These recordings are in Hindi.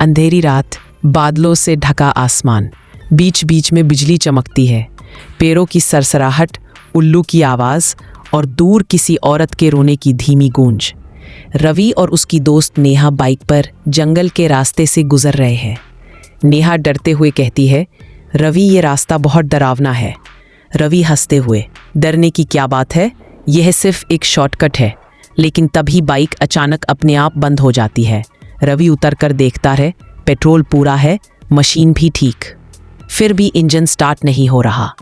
अंधेरी रात, बादलों से ढका आसमान, बीच बीच में बिजली चमकती है, पैरों की सरसराहट, उल्लू की आवाज़ और दूर किसी औरत के रोने की धीमी गूंज। रवि और उसकी दोस्त नेहा बाइक पर जंगल के रास्ते से गुजर रहे हैं। नेहा डरते हुए कहती है, रवि ये रास्ता बहुत डरावना है। रवि हंसते हुए, डरने की क्या बात है, यह सिर्फ एक शॉर्टकट है। लेकिन तभी बाइक अचानक अपने आप बंद हो जाती है। रवि उतरकर देखता है, पेट्रोल पूरा है, मशीन भी ठीक। फिर भी इंजन स्टार्ट नहीं हो रहा।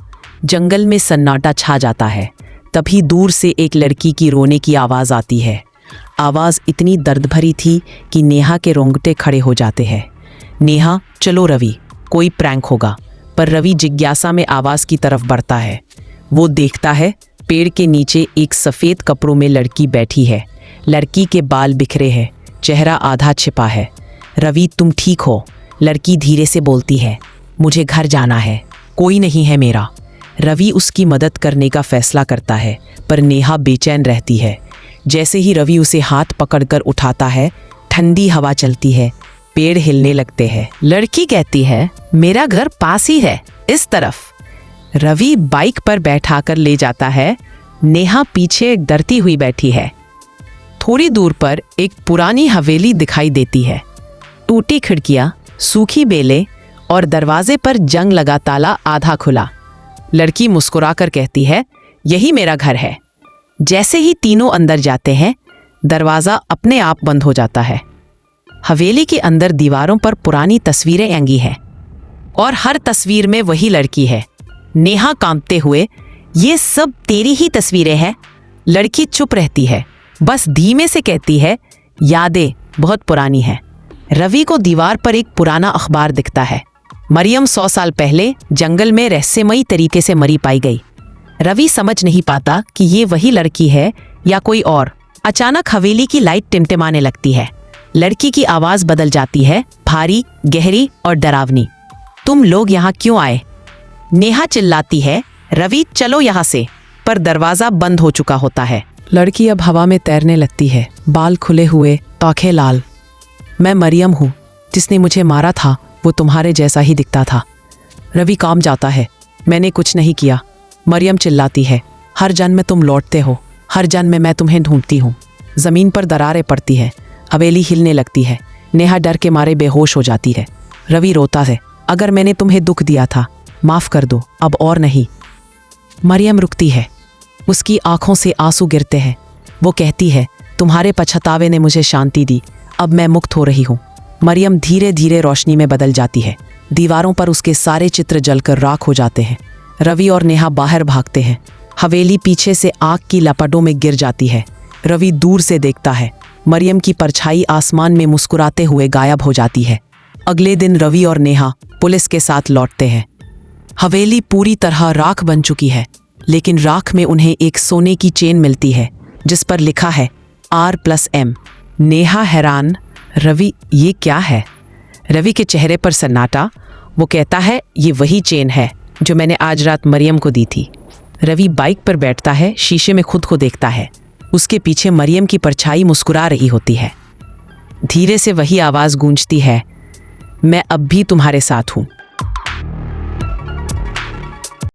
जंगल में सन्नाटा छा जाता है। तभी दूर से एक लड़की की रोने की आवाज़ आती है। आवाज़ इतनी दर्द भरी थी कि नेहा के रोंगटे खड़े हो जाते हैं। नेहा, चलो रवि, कोई प्रैंक होगा। पर रवि जिज्ञासा में आवाज़ की तरफ बढ़ता है। वो देखता है, पेड़ के नीचे एक सफ़ेद कपड़ों में लड़की बैठी है। लड़की के बाल बिखरे हैं, चेहरा आधा छिपा है। रवि, तुम ठीक हो? लड़की धीरे से बोलती है, मुझे घर जाना है, कोई नहीं है मेरा। रवि उसकी मदद करने का फैसला करता है, पर नेहा बेचैन रहती है। जैसे ही रवि उसे हाथ पकड़कर उठाता है, ठंडी हवा चलती है, पेड़ हिलने लगते हैं। लड़की कहती है, मेरा घर पास ही है, इस तरफ। रवि बाइक पर बैठाकर ले जाता है। नेहा पीछे डरती हुई बैठी है। थोड़ी दूर पर एक पुरानी हवेली दिखाई देती है। टूटी खिड़कियां, सूखी बेलें और दरवाजे पर जंग लगा ताला आधा खुला। लड़की मुस्कुराकर कहती है, यही मेरा घर है। जैसे ही तीनों अंदर जाते हैं, दरवाज़ा अपने आप बंद हो जाता है। हवेली के अंदर दीवारों पर पुरानी तस्वीरें टंगी हैं और हर तस्वीर में वही लड़की है। नेहा कांपते हुए, ये सब तेरी ही तस्वीरें हैं? लड़की चुप रहती है, बस धीमे से कहती है, यादें बहुत पुरानी हैं। रवि को दीवार पर एक पुराना अखबार दिखता है। मरियम 100 साल पहले जंगल में रहस्यमयी तरीके से मरी पाई गई। रवि समझ नहीं पाता कि ये वही लड़की है या कोई और। अचानक हवेली की लाइट टिमटिमाने लगती है। लड़की की आवाज़ बदल जाती है, भारी, गहरी और डरावनी। तुम लोग यहाँ क्यों आए? नेहा चिल्लाती है, रवि चलो यहाँ से। पर दरवाज़ा बंद हो चुका होता है। लड़की अब हवा में तैरने लगती है, बाल खुले हुए, आंखें लाल। मैं मरियम हूँ, जिसने मुझे मारा था वो तुम्हारे जैसा ही दिखता था। रवि काम जाता है, मैंने कुछ नहीं किया। मरियम चिल्लाती है, हर जन्म में तुम लौटते हो, हर जन्म में मैं तुम्हें ढूंढती हूँ। ज़मीन पर दरारें पड़ती है, हवेली हिलने लगती है। नेहा डर के मारे बेहोश हो जाती है। रवि रोता है, अगर मैंने तुम्हें दुख दिया था, माफ़ कर दो, अब और नहीं। मरियम रुकती है, उसकी आंखों से आंसू गिरते हैं। वो कहती है, तुम्हारे पछतावे ने मुझे शांति दी, अब मैं मुक्त हो रही हूँ। मरियम धीरे धीरे रोशनी में बदल जाती है। दीवारों पर उसके सारे चित्र जलकर राख हो जाते हैं। रवि और नेहा बाहर भागते हैं। हवेली पीछे से आग की लपटों में गिर जाती है। रवि दूर से देखता है, मरियम की परछाई आसमान में मुस्कुराते हुए गायब हो जाती है। अगले दिन रवि और नेहा पुलिस के साथ लौटते हैं। हवेली पूरी तरह राख बन चुकी है, लेकिन राख में उन्हें एक सोने की चेन मिलती है जिस पर लिखा है R+M। नेहा हैरान, रवि ये क्या है? रवि के चेहरे पर सन्नाटा। वो कहता है, ये वही चेन है जो मैंने आज रात मरियम को दी थी। रवि बाइक पर बैठता है, शीशे में खुद को देखता है। उसके पीछे मरियम की परछाई मुस्कुरा रही होती है। धीरे से वही आवाज़ गूंजती है, मैं अब भी तुम्हारे साथ हूँ।